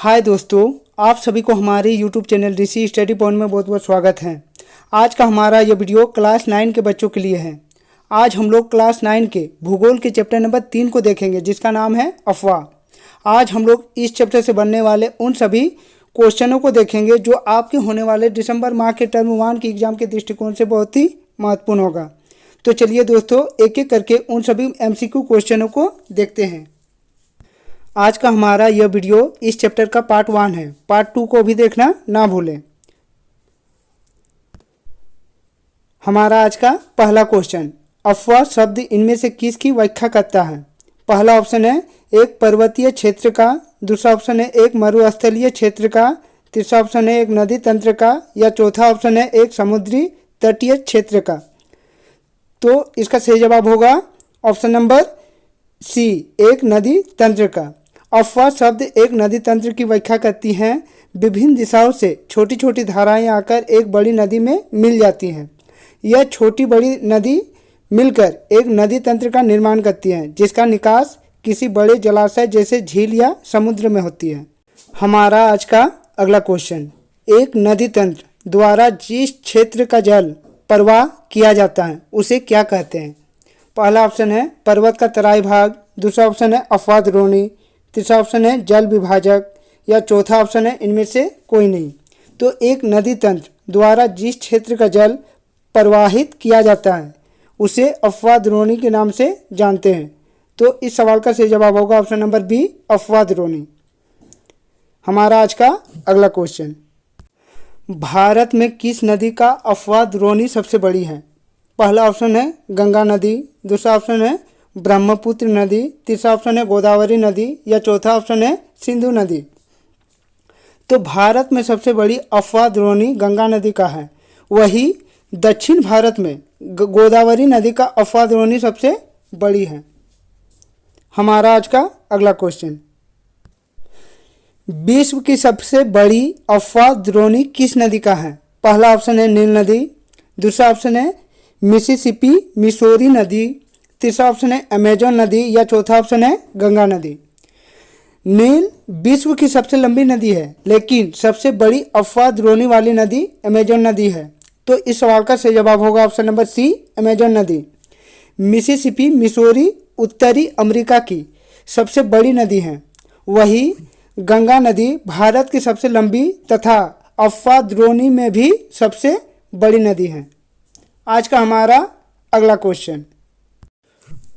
हाय दोस्तों, आप सभी को हमारे YouTube चैनल ऋषि स्टडी पॉइंट में बहुत बहुत स्वागत है। आज का हमारा ये वीडियो क्लास 9 के बच्चों के लिए है। आज हम लोग क्लास 9 के भूगोल के चैप्टर नंबर 3 को देखेंगे, जिसका नाम है अफवाह। आज हम लोग इस चैप्टर से बनने वाले उन सभी क्वेश्चनों को देखेंगे जो आपके होने वाले दिसंबर माह के टर्म 1 के एग्जाम के दृष्टिकोण से बहुत ही महत्वपूर्ण होगा। तो चलिए दोस्तों, एक एक करके उन सभी MCQ क्वेश्चनों को देखते हैं। आज का हमारा यह वीडियो इस चैप्टर का पार्ट 1 है। पार्ट 2 को भी देखना ना भूलें। हमारा आज का पहला क्वेश्चन, अफवाह शब्द इनमें से किसकी व्याख्या करता है? पहला ऑप्शन है एक पर्वतीय क्षेत्र का, दूसरा ऑप्शन है एक मरुस्थलीय क्षेत्र का, तीसरा ऑप्शन है एक नदी तंत्र का, या चौथा ऑप्शन है एक समुद्री तटीय क्षेत्र का। तो इसका सही जवाब होगा ऑप्शन नंबर सी, एक नदी तंत्र का। अफवाह शब्द एक नदी तंत्र की व्याख्या करती हैं। विभिन्न दिशाओं से छोटी छोटी धाराएं आकर एक बड़ी नदी में मिल जाती हैं। यह छोटी बड़ी नदी मिलकर एक नदी तंत्र का निर्माण करती हैं, जिसका निकास किसी बड़े जलाशय जैसे झील या समुद्र में होती है। हमारा आज का अगला क्वेश्चन, एक नदी तंत्र द्वारा जिस क्षेत्र का जल प्रवाह किया जाता है उसे क्या कहते हैं? पहला ऑप्शन है पर्वत का तराई भाग, दूसरा ऑप्शन है अफवाह द्रोणी, तीसरा ऑप्शन है जल विभाजक, या चौथा ऑप्शन है इनमें से कोई नहीं। तो एक नदी तंत्र द्वारा जिस क्षेत्र का जल प्रवाहित किया जाता है उसे अफवाह द्रोणी के नाम से जानते हैं। तो इस सवाल का सही जवाब होगा ऑप्शन नंबर बी, अफवाह द्रोणी। हमारा आज का अगला क्वेश्चन, भारत में किस नदी का अफवाह द्रोणी सबसे बड़ी है? पहला ऑप्शन है गंगा नदी, दूसरा ऑप्शन है ब्रह्मपुत्र नदी, तीसरा ऑप्शन है गोदावरी नदी, या चौथा ऑप्शन है सिंधु नदी। तो भारत में सबसे बड़ी अफवाह द्रोणी गंगा नदी का है। वही दक्षिण भारत में गोदावरी नदी का अफवाह द्रोणी सबसे बड़ी है। हमारा आज का अगला क्वेश्चन, विश्व की सबसे बड़ी अफवाह द्रोणी किस नदी का है? पहला ऑप्शन है नील नदी, दूसरा ऑप्शन है मिसिसिपी मिसौरी नदी, तीसरा ऑप्शन है अमेजन नदी, या चौथा ऑप्शन है गंगा नदी। नील विश्व की सबसे लंबी नदी है, लेकिन सबसे बड़ी अफवाह द्रोणी वाली नदी अमेजन नदी है। तो इस सवाल का सही जवाब होगा ऑप्शन नंबर सी, अमेजन नदी। मिसिसिपी मिसौरी उत्तरी अमेरिका की सबसे बड़ी नदी है। वही गंगा नदी भारत की सबसे लंबी तथा अफवाह द्रोणी में भी सबसे बड़ी नदी है। आज का हमारा अगला क्वेश्चन,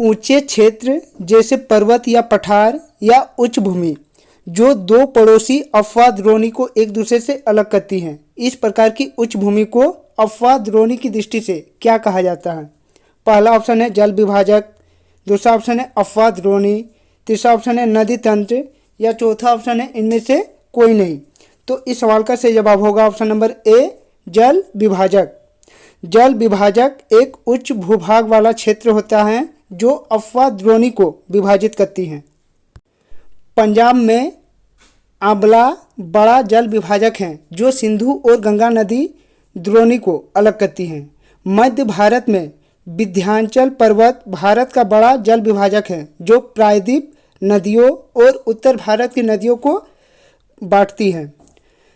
ऊंचे क्षेत्र जैसे पर्वत या पठार या उच्च भूमि जो दो पड़ोसी अफवाह द्रोणी को एक दूसरे से अलग करती हैं, इस प्रकार की उच्च भूमि को अफवाह द्रोणी की दृष्टि से क्या कहा जाता है? पहला ऑप्शन है जल विभाजक, दूसरा ऑप्शन है अफवाह द्रोणी, तीसरा ऑप्शन है नदी तंत्र, या चौथा ऑप्शन है इनमें से कोई नहीं। तो इस सवाल का सही जवाब होगा ऑप्शन नंबर ए, जल विभाजक। जल विभाजक एक उच्च भूभाग वाला क्षेत्र होता है जो अफवाह द्रोणी को विभाजित करती है। पंजाब में आंवला बड़ा जल विभाजक है जो सिंधु और गंगा नदी द्रोणी को अलग करती हैं। मध्य भारत में विंध्याचल पर्वत भारत का बड़ा जल विभाजक है जो प्रायद्वीप नदियों और उत्तर भारत की नदियों को बांटती है।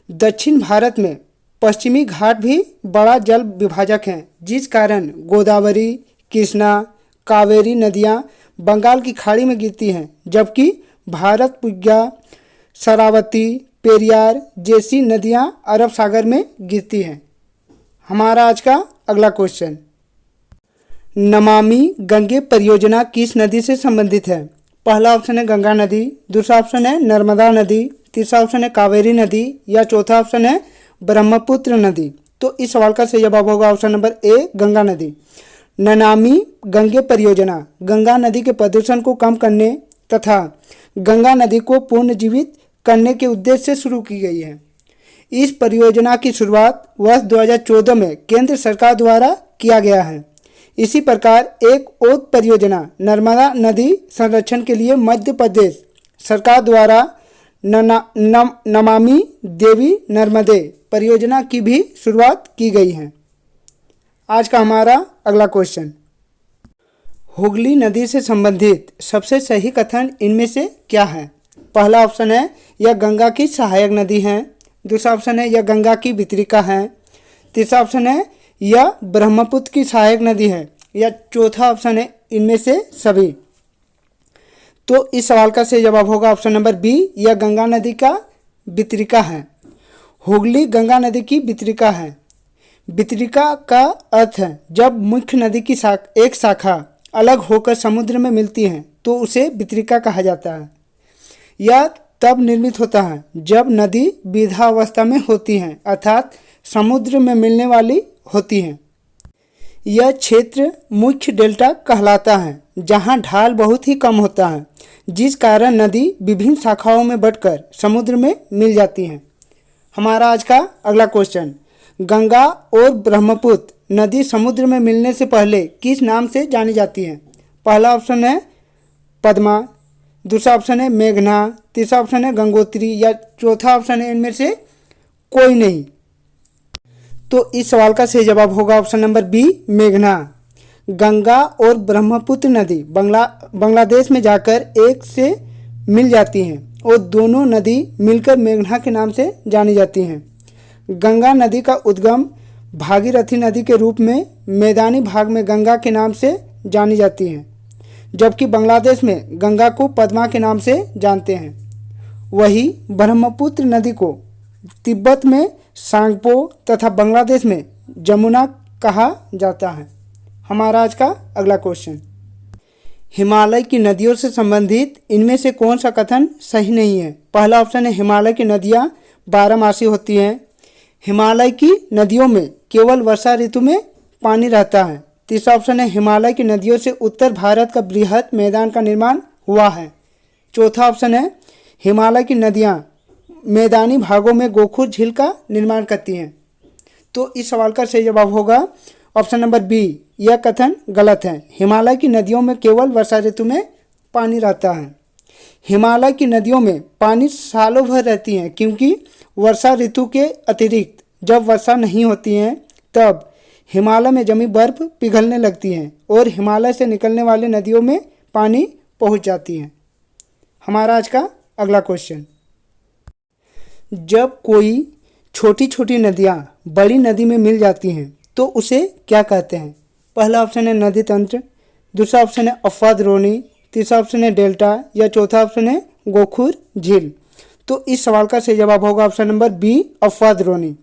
दक्षिण भारत में पश्चिमी घाट भी बड़ा जल विभाजक है, जिस कारण गोदावरी, कृष्णा, कावेरी नदियां बंगाल की खाड़ी में गिरती हैं, जबकि भारतपुजा, शरावती, पेरियार जैसी नदियां अरब सागर में गिरती हैं। हमारा आज का अगला क्वेश्चन, नमामि गंगे परियोजना किस नदी से संबंधित है? पहला ऑप्शन है गंगा नदी, दूसरा ऑप्शन है नर्मदा नदी, तीसरा ऑप्शन है कावेरी नदी, या चौथा ऑप्शन है ब्रह्मपुत्र नदी। तो इस सवाल का सही जवाब होगा ऑप्शन नंबर ए, गंगा नदी। नमामि गंगे परियोजना गंगा नदी के प्रदूषण को कम करने तथा गंगा नदी को पुनर्जीवित करने के उद्देश्य से शुरू की गई है। इस परियोजना की शुरुआत वर्ष 2014 में केंद्र सरकार द्वारा किया गया है। इसी प्रकार एक और परियोजना नर्मदा नदी संरक्षण के लिए मध्य प्रदेश सरकार द्वारा नमामि देवी नर्मदे परियोजना की भी शुरुआत की गई है। आज का हमारा अगला क्वेश्चन, हुगली नदी से संबंधित सबसे सही कथन इनमें से क्या है? पहला ऑप्शन है यह गंगा की सहायक नदी है। दूसरा ऑप्शन है यह गंगा की वितरिका है। तीसरा ऑप्शन है यह ब्रह्मपुत्र की सहायक नदी है। या चौथा ऑप्शन है इनमें से सभी। तो इस सवाल का सही जवाब होगा ऑप्शन नंबर बी, यह गंगा नदी का वितरिका है। हुगली गंगा नदी की वितरिका है। वितरिका का अर्थ है जब मुख्य नदी की एक शाखा अलग होकर समुद्र में मिलती है तो उसे वितरिका कहा जाता है। यह तब निर्मित होता है जब नदी विधावस्था में होती है, अर्थात समुद्र में मिलने वाली होती है। यह क्षेत्र मुख्य डेल्टा कहलाता है जहां ढाल बहुत ही कम होता है, जिस कारण नदी विभिन्न शाखाओं में बंटकर समुद्र में मिल जाती है। हमारा आज का अगला क्वेश्चन, गंगा और ब्रह्मपुत्र नदी समुद्र में मिलने से पहले किस नाम से जानी जाती है? पहला ऑप्शन है पद्मा, दूसरा ऑप्शन है मेघना, तीसरा ऑप्शन है गंगोत्री या चौथा ऑप्शन है इनमें से कोई नहीं। तो इस सवाल का सही जवाब होगा ऑप्शन नंबर बी, मेघना। गंगा और ब्रह्मपुत्र नदी बांग्लादेश में जाकर एक से मिल जाती हैं और दोनों नदी मिलकर मेघना के नाम से जानी जाती हैं। गंगा नदी का उद्गम भागीरथी नदी के रूप में मैदानी भाग में गंगा के नाम से जानी जाती है, जबकि बांग्लादेश में गंगा को पद्मा के नाम से जानते हैं। वही ब्रह्मपुत्र नदी को तिब्बत में सांगपो तथा बांग्लादेश में जमुना कहा जाता है। हमारा आज का अगला क्वेश्चन, हिमालय की नदियों से संबंधित इनमें से कौन सा कथन सही नहीं है? पहला ऑप्शन है हिमालय की नदियाँ बारहमासी होती हैं। हिमालय की नदियों में केवल वर्षा ऋतु में पानी रहता है। तीसरा ऑप्शन है हिमालय की नदियों से उत्तर भारत का बृहद मैदान का निर्माण हुआ है। चौथा ऑप्शन है हिमालय की नदियाँ मैदानी भागों में गोखुर झील का निर्माण करती हैं। तो इस सवाल का सही जवाब होगा ऑप्शन नंबर बी, यह कथन गलत है। हिमालय की नदियों में केवल वर्षा ऋतु में पानी रहता है। हिमालय की नदियों में पानी सालों भर रहती हैं, क्योंकि वर्षा ऋतु के अतिरिक्त जब वर्षा नहीं होती है तब हिमालय में जमी बर्फ पिघलने लगती है और हिमालय से निकलने वाली नदियों में पानी पहुंच जाती है। हमारा आज का अगला क्वेश्चन, जब कोई छोटी छोटी नदियाँ बड़ी नदी में मिल जाती हैं तो उसे क्या कहते हैं? पहला ऑप्शन है नदी तंत्र, दूसरा ऑप्शन है अफवाह द्रोणी, तीसरा ऑप्शन है डेल्टा या चौथा ऑप्शन है गोखुर झील। तो इस सवाल का सही जवाब होगा ऑप्शन नंबर बी, अफवाह द्रोणी।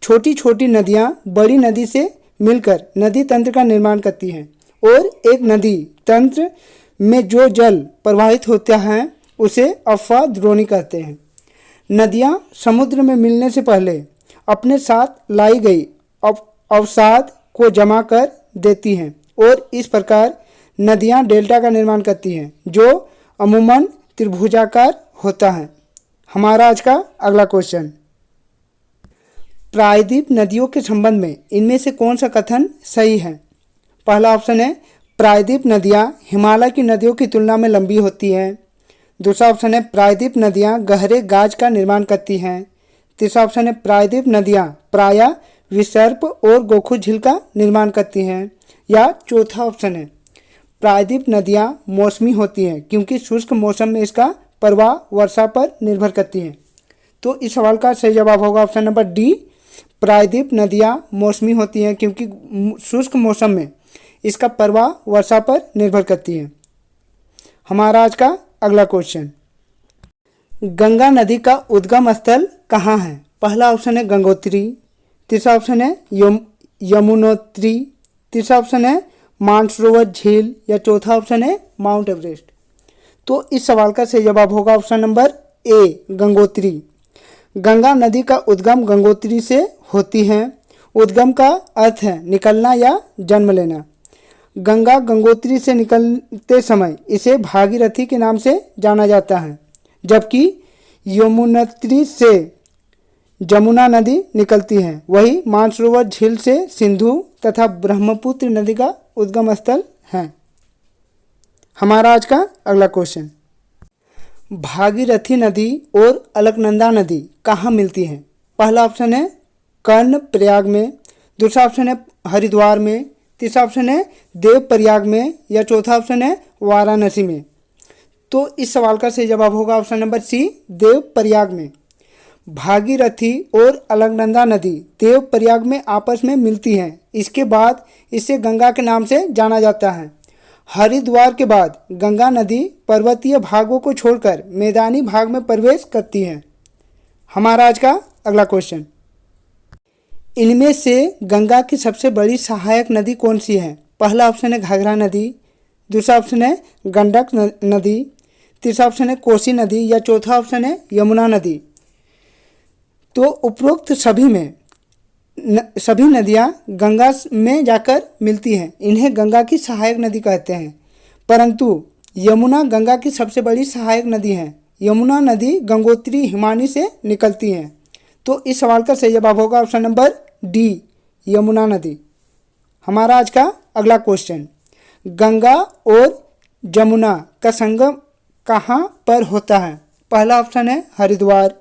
छोटी छोटी नदियाँ बड़ी नदी से मिलकर नदी तंत्र का निर्माण करती हैं और एक नदी तंत्र में जो जल प्रवाहित होता है उसे अफवाह द्रोणी कहते हैं। नदियाँ समुद्र में मिलने से पहले अपने साथ लाई गई अवसाद को जमा कर देती हैं और इस प्रकार नदियाँ डेल्टा का निर्माण करती हैं, जो अमूमन त्रिभुजाकार होता है। हमारा आज का अगला क्वेश्चन, प्रायद्वीप नदियों के संबंध में इनमें से कौन सा कथन सही है? पहला ऑप्शन है प्रायद्वीप नदियाँ हिमालय की नदियों की तुलना में लंबी होती हैं। दूसरा ऑप्शन है प्रायद्वीप नदियाँ गहरे गाज का निर्माण करती हैं। तीसरा ऑप्शन है प्रायद्वीप नदियाँ प्रायः विसर्प और गोखुर झील का निर्माण करती हैं। या चौथा ऑप्शन है प्रायद्वीप नदियाँ मौसमी होती हैं, क्योंकि शुष्क मौसम में इसका प्रवाह वर्षा पर निर्भर करती हैं। तो इस सवाल का सही जवाब होगा ऑप्शन नंबर डी, प्रायद्वीप नदियाँ मौसमी होती हैं क्योंकि शुष्क मौसम में इसका प्रवाह वर्षा पर निर्भर करती है। हमारा आज का अगला क्वेश्चन, गंगा नदी का उद्गम स्थल कहाँ है? पहला ऑप्शन है गंगोत्री, तीसरा ऑप्शन है यमुनोत्री, तीसरा ऑप्शन है मानसरोवर झील या चौथा ऑप्शन है माउंट एवरेस्ट। तो इस सवाल का सही जवाब होगा option number A, Gangotri. Ganga नदी का उद्गम गंगोत्री से होती है। उद्गम का अर्थ है निकलना या जन्म लेना। गंगा गंगोत्री से निकलते समय इसे भागीरथी के नाम से जाना जाता है, जबकि यमुनोत्री से जमुना नदी निकलती है। वही मानसरोवर झील से सिंधु तथा ब्रह्मपुत्र नदी का उद्गम स्थल है। हमारा आज का अगला क्वेश्चन, भागीरथी नदी और अलकनंदा नदी कहाँ मिलती हैं? पहला ऑप्शन है कर्णप्रयाग में, दूसरा ऑप्शन है हरिद्वार में, तीसरा ऑप्शन है देवप्रयाग में या चौथा ऑप्शन है वाराणसी में। तो इस सवाल का सही जवाब होगा ऑप्शन नंबर सी, देवप्रयाग में। भागीरथी और अलकनंदा नदी देवप्रयाग में आपस में मिलती हैं। इसके बाद इसे गंगा के नाम से जाना जाता है। हरिद्वार के बाद गंगा नदी पर्वतीय भागों को छोड़कर मैदानी भाग में प्रवेश करती है। हमारा आज का अगला क्वेश्चन, इनमें से गंगा की सबसे बड़ी सहायक नदी कौन सी है? पहला ऑप्शन है घाघरा नदी, दूसरा ऑप्शन है गंडक नदी, तीसरा ऑप्शन है कोसी नदी या चौथा ऑप्शन है यमुना नदी। तो उपरोक्त सभी नदियाँ गंगा में जाकर मिलती हैं। इन्हें गंगा की सहायक नदी कहते हैं, परंतु यमुना गंगा की सबसे बड़ी सहायक नदी है। यमुना नदी गंगोत्री हिमानी से निकलती है। तो इस सवाल का सही जवाब होगा ऑप्शन नंबर डी, यमुना नदी। हमारा आज का अगला क्वेश्चन, गंगा और जमुना का संगम कहाँ पर होता है? पहला ऑप्शन है हरिद्वार,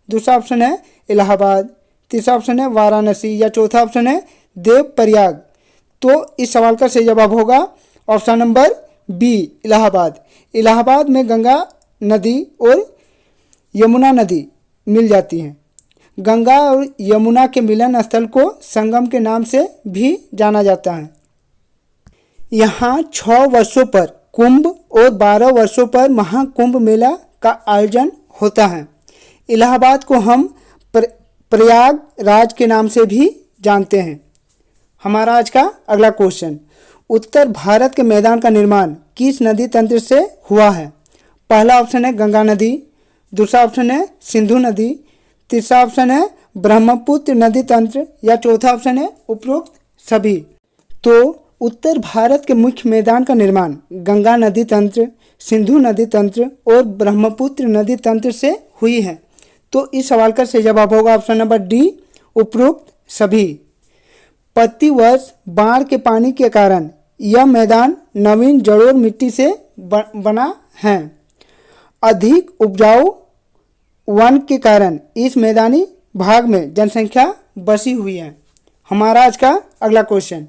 दूसरा ऑप्शन है इलाहाबाद, तीसरा ऑप्शन है वाराणसी या चौथा ऑप्शन है देवप्रयाग। तो इस सवाल का सही जवाब होगा option number B, Allahabad. Allahabad में गंगा नदी और यमुना नदी मिल जाती हैं। गंगा और यमुना के मिलन स्थल को संगम के नाम से भी जाना जाता है। यहाँ 6 वर्षों पर कुंभ और 12 वर्षों पर महाकुंभ मेला का आयोजन होता है। इलाहाबाद को हम प्रयागराज के नाम से भी जानते हैं। हमारा आज का अगला क्वेश्चन, उत्तर भारत के मैदान का निर्माण किस नदी तंत्र से हुआ है? पहला ऑप्शन है गंगा नदी, दूसरा ऑप्शन है सिंधु नदी, तीसरा ऑप्शन है ब्रह्मपुत्र नदी तंत्र या चौथा ऑप्शन है उपरोक्त सभी। तो उत्तर भारत के मुख्य मैदान का निर्माण गंगा नदी तंत्र, सिंधु नदी तंत्र और ब्रह्मपुत्र नदी तंत्र से हुई है। तो इस सवाल का सही जवाब होगा ऑप्शन नंबर डी, उपरोक्त सभी। प्रतिवर्ष बाढ़ के पानी के कारण यह मैदान नवीन जलोढ़ मिट्टी से बना है। अधिक उपजाऊ वन के कारण इस मैदानी भाग में जनसंख्या बसी हुई है। हमारा आज का अगला क्वेश्चन,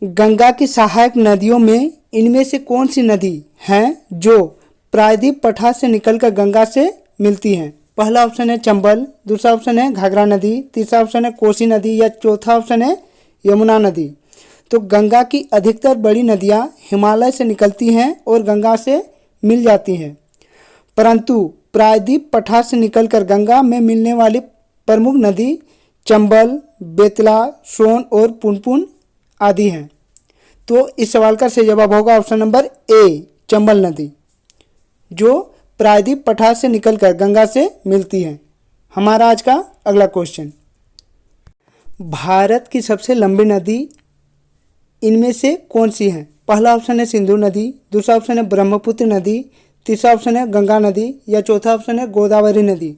गंगा की सहायक नदियों में इनमें से कौन सी नदी है जो प्रायद्वीप पठार से निकलकर गंगा से मिलती है? पहला ऑप्शन है चंबल, दूसरा ऑप्शन है घाघरा नदी, तीसरा ऑप्शन है कोसी नदी या चौथा ऑप्शन है यमुना नदी। तो गंगा की अधिकतर बड़ी नदियां हिमालय से निकलती हैं और गंगा से मिल जाती हैं, परंतु प्रायद्वीप पठार से निकलकर गंगा में मिलने वाली प्रमुख नदी चंबल, बेतला, सोन और पुनपुन आदि हैं। तो इस सवाल का सही जवाब होगा ऑप्शन नंबर ए, चंबल नदी, जो प्रायद्वीप पठार से निकलकर गंगा से मिलती है। हमारा आज का अगला क्वेश्चन, भारत की सबसे लंबी नदी इनमें से कौन सी है? पहला ऑप्शन है सिंधु नदी, दूसरा ऑप्शन है ब्रह्मपुत्र नदी, तीसरा ऑप्शन है गंगा नदी या चौथा ऑप्शन है गोदावरी नदी।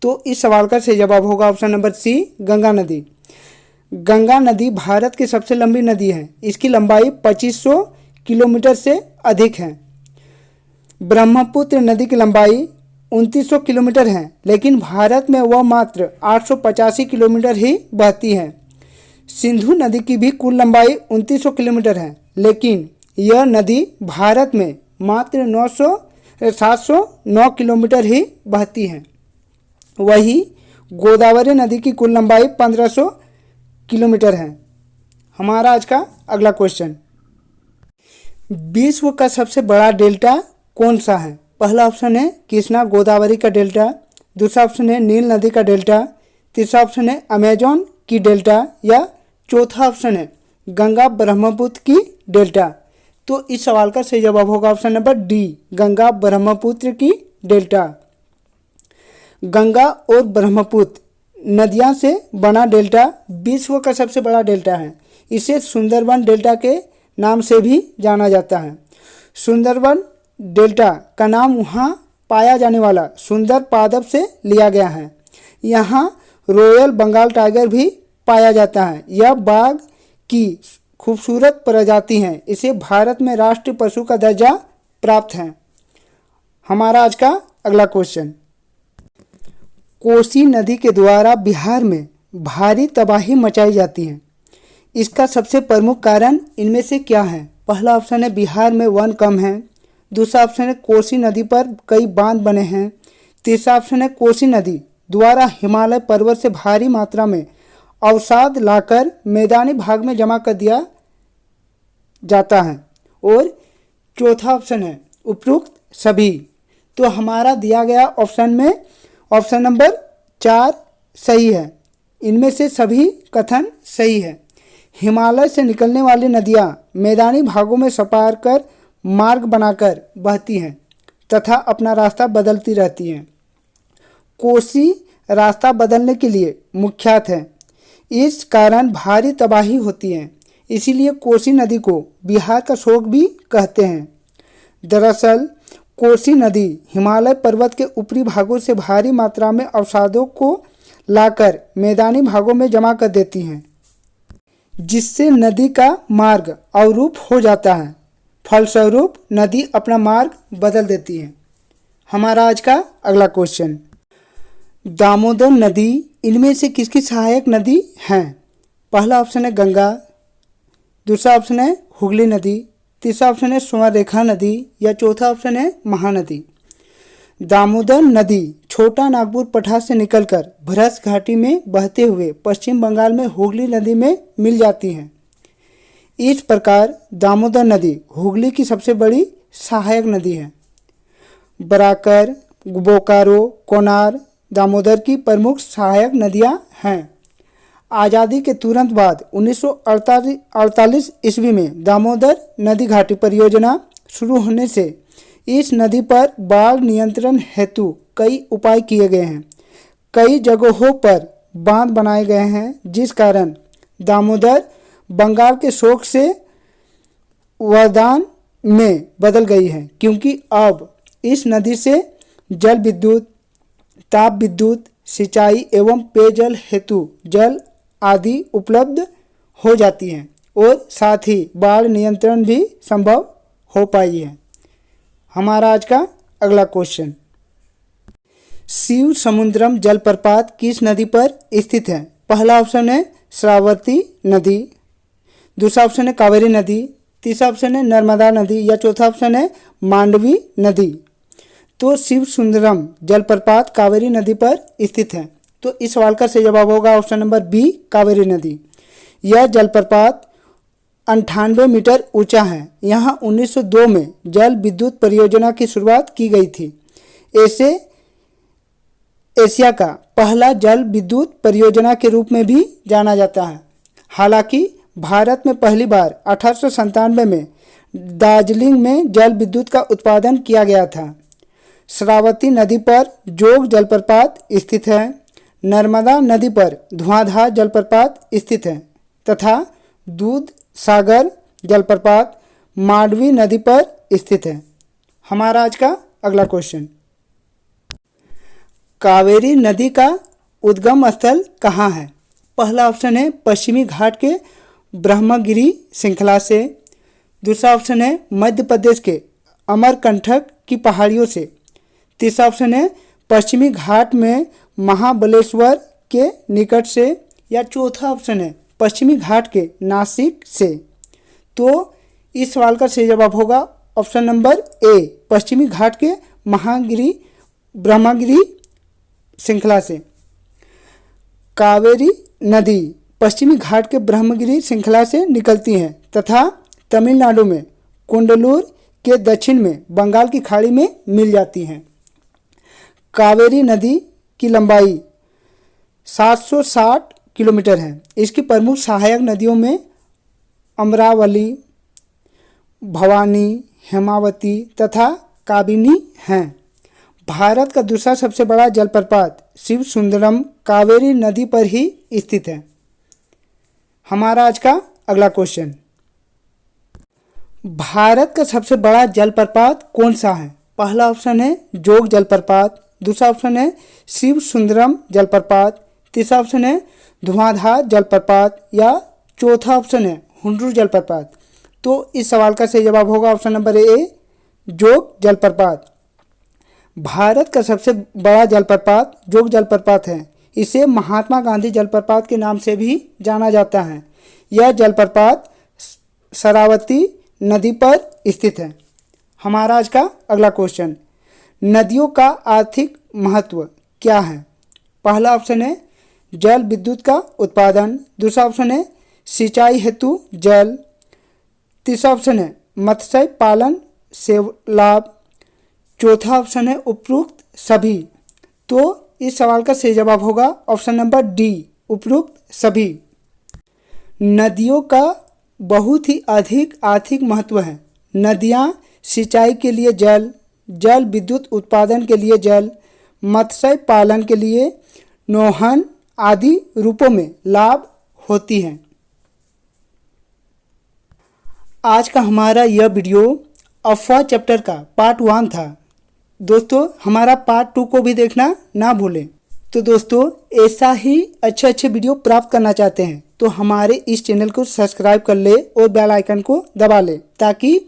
तो इस सवाल का सही जवाब होगा ऑप्शन नंबर सी, गंगा नदी। गंगा नदी भारत की सबसे लंबी नदी है। इसकी लंबाई 2500 किलोमीटर से अधिक है। ब्रह्मपुत्र नदी की लंबाई 2900 किलोमीटर है, लेकिन भारत में वह मात्र 885 किलोमीटर ही बहती है। सिंधु नदी की भी कुल लंबाई 2900 किलोमीटर है, लेकिन यह नदी भारत में मात्र 709 किलोमीटर ही बहती है। वही गोदावरी नदी की कुल लंबाई 1500 किलोमीटर है। हमारा आज का अगला क्वेश्चन, विश्व का सबसे बड़ा डेल्टा कौन सा है? पहला ऑप्शन है कृष्णा गोदावरी का डेल्टा, दूसरा ऑप्शन है नील नदी का डेल्टा, तीसरा ऑप्शन है अमेजॉन की डेल्टा या चौथा ऑप्शन है गंगा ब्रह्मपुत्र की डेल्टा। तो इस सवाल का सही जवाब होगा option number D, Ganga Brahmaputra की डेल्टा। गंगा और ब्रह्मपुत्र नदियां से बना डेल्टा विश्व का सबसे बड़ा डेल्टा है। इसे सुंदरबन डेल्टा के नाम से भी जाना जाता है। सुंदरबन डेल्टा का नाम वहाँ पाया जाने वाला सुंदर पादप से लिया गया है। यहाँ रॉयल बंगाल टाइगर भी पाया जाता है। यह बाघ की खूबसूरत प्रजाति है। इसे भारत में राष्ट्रीय पशु का दर्जा प्राप्त है। हमारा आज का अगला क्वेश्चन, कोसी नदी के द्वारा बिहार में भारी तबाही मचाई जाती है। इसका सबसे प्रमुख कारण इनमें से क्या है? पहला ऑप्शन है बिहार में वन कम है, दूसरा ऑप्शन है कोसी नदी पर कई बांध बने हैं। तीसरा ऑप्शन है कोसी नदी द्वारा हिमालय पर्वत से भारी मात्रा में अवसाद लाकर मैदानी भाग में जमा कर दिया जाता है। और चौथा ऑप्शन है उपरोक्त सभी। तो हमारा दिया गया ऑप्शन में ऑप्शन नंबर 4 सही है। इनमें से सभी कथन सही है। हिमालय से निकलने वाली नदियाँ मैदानी भागों में सपार कर मार्ग बनाकर बहती हैं तथा अपना रास्ता बदलती रहती हैं। कोसी रास्ता बदलने के लिए मुख्यात है। इस कारण भारी तबाही होती है। इसीलिए कोसी नदी को बिहार का शोक भी कहते हैं। दरअसल कोसी नदी हिमालय पर्वत के ऊपरी भागों से भारी मात्रा में अवसादों को लाकर मैदानी भागों में जमा कर देती हैं, जिससे नदी का मार्ग अवरुप हो जाता है। फलस्वरूप नदी अपना मार्ग बदल देती है। हमारा आज का अगला क्वेश्चन, दामोदर नदी इनमें से किसकी सहायक नदी है? पहला ऑप्शन है गंगा, दूसरा ऑप्शन है हुगली नदी, तीसरा ऑप्शन है स्वर्णरेखा नदी या चौथा ऑप्शन है महानदी। दामोदर नदी छोटा नागपुर पठार से निकलकर भ्रश घाटी में बहते हुए पश्चिम बंगाल में हुगली नदी में मिल जाती है। इस प्रकार दामोदर नदी हुगली की सबसे बड़ी सहायक नदी है। बराकर, बोकारो, कोनार दामोदर की प्रमुख सहायक नदियां हैं। आज़ादी के तुरंत बाद 1948 ईस्वी में दामोदर नदी घाटी परियोजना शुरू होने से इस नदी पर बाढ़ नियंत्रण हेतु कई उपाय किए गए हैं। कई जगहों पर बांध बनाए गए हैं, जिस कारण दामोदर बंगाल के शोक से वरदान में बदल गई है, क्योंकि अब इस नदी से जल विद्युत, ताप विद्युत, सिंचाई एवं पेयजल हेतु जल आदि उपलब्ध हो जाती हैं और साथ ही बाढ़ नियंत्रण भी संभव हो पाई है। हमारा आज का अगला क्वेश्चन, शिव समुद्रम जलप्रपात किस नदी पर स्थित है? पहला ऑप्शन है श्रावती नदी, दूसरा ऑप्शन है कावेरी नदी, तीसरा ऑप्शन है नर्मदा नदी या चौथा ऑप्शन है मांडवी नदी। तो शिव सुंदरम जलप्रपात कावेरी नदी पर स्थित है। तो इस सवाल का सही जवाब होगा ऑप्शन नंबर बी कावेरी नदी। यह जलप्रपात 98 मीटर ऊंचा है। यहाँ 1902 में जल विद्युत परियोजना की शुरुआत की गई थी। ऐसे एशिया का पहला जल विद्युत परियोजना के रूप में भी जाना जाता है। हालांकि भारत में पहली बार 1897 में दार्जिलिंग में जल विद्युत का उत्पादन किया गया था। श्रावती नदी पर जोग जलप्रपात स्थित है। नर्मदा नदी पर धुआंधार जलप्रपात स्थित है तथा दूध सागर जलप्रपात मांडवी नदी पर स्थित है। हमारा आज का अगला क्वेश्चन, कावेरी नदी का उद्गम स्थल कहाँ है? पहला ऑप्शन है पश्चिमी घाट के ब्रह्मगिरी श्रृंखला से, दूसरा ऑप्शन है मध्य प्रदेश के अमरकंटक की पहाड़ियों से, तीसरा ऑप्शन है पश्चिमी घाट में महाबलेश्वर के निकट से या चौथा ऑप्शन है पश्चिमी घाट के नासिक से। तो इस सवाल का सही जवाब होगा ऑप्शन नंबर ए पश्चिमी घाट के महागिरी ब्रह्मगिरी श्रृंखला से। कावेरी नदी पश्चिमी घाट के ब्रह्मगिरी श्रृंखला से निकलती हैं तथा तमिलनाडु में कुंडलूर के दक्षिण में बंगाल की खाड़ी में मिल जाती हैं। कावेरी नदी की लंबाई 760 किलोमीटर है। इसकी प्रमुख सहायक नदियों में अमरावली, भवानी, हेमावती तथा काबिनी हैं। भारत का दूसरा सबसे बड़ा जलप्रपात शिव सुंदरम कावेरी नदी पर ही स्थित है। हमारा आज का अगला क्वेश्चन, भारत का सबसे बड़ा जलप्रपात कौन सा है? पहला ऑप्शन है जोग जलप्रपात, दूसरा ऑप्शन है शिव सुंदरम जलप्रपात, तीसरा ऑप्शन है धुआंधार जलप्रपात या चौथा ऑप्शन है हुंड्रू जलप्रपात। तो इस सवाल का सही जवाब होगा ऑप्शन नंबर ए जोग जलप्रपात। भारत का सबसे बड़ा जलप्रपात जोग जलप्रपात है। इसे महात्मा गांधी जलप्रपात के नाम से भी जाना जाता है। यह जलप्रपात शरावती नदी पर स्थित है। हमारा आज का अगला क्वेश्चन, नदियों का आर्थिक महत्व क्या है? पहला ऑप्शन है जल विद्युत का उत्पादन, दूसरा ऑप्शन है सिंचाई हेतु जल, तीसरा ऑप्शन है मत्स्य पालन से लाभ, चौथा ऑप्शन है उपरोक्त सभी। तो इस सवाल का सही जवाब होगा ऑप्शन नंबर डी, उपरोक्त सभी। नदियों का बहुत ही अधिक आर्थिक महत्व है। नदियाँ सिंचाई के लिए जल, जल विद्युत उत्पादन के लिए जल, मत्स्य पालन के लिए नौवहन आदि रूपों में लाभ होती हैं। आज का हमारा यह वीडियो अफवाह चैप्टर का पार्ट 1 था। दोस्तों हमारा पार्ट 2 को भी देखना ना भूलें। तो दोस्तों ऐसा ही अच्छे वीडियो प्राप्त करना चाहते हैं तो हमारे इस चैनल को सब्सक्राइब कर ले और बेल आइकन को दबा ले, ताकि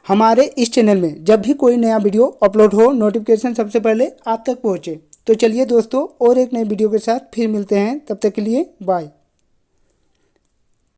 हमारे इस चैनल में जब भी कोई नया वीडियो अपलोड हो नोटिफिकेशन सबसे पहले आप तक पहुंचे। तो चलिए दोस्तों और एक नई वीडियो के साथ फिर मिलते हैं, तब तक के लिए बाय।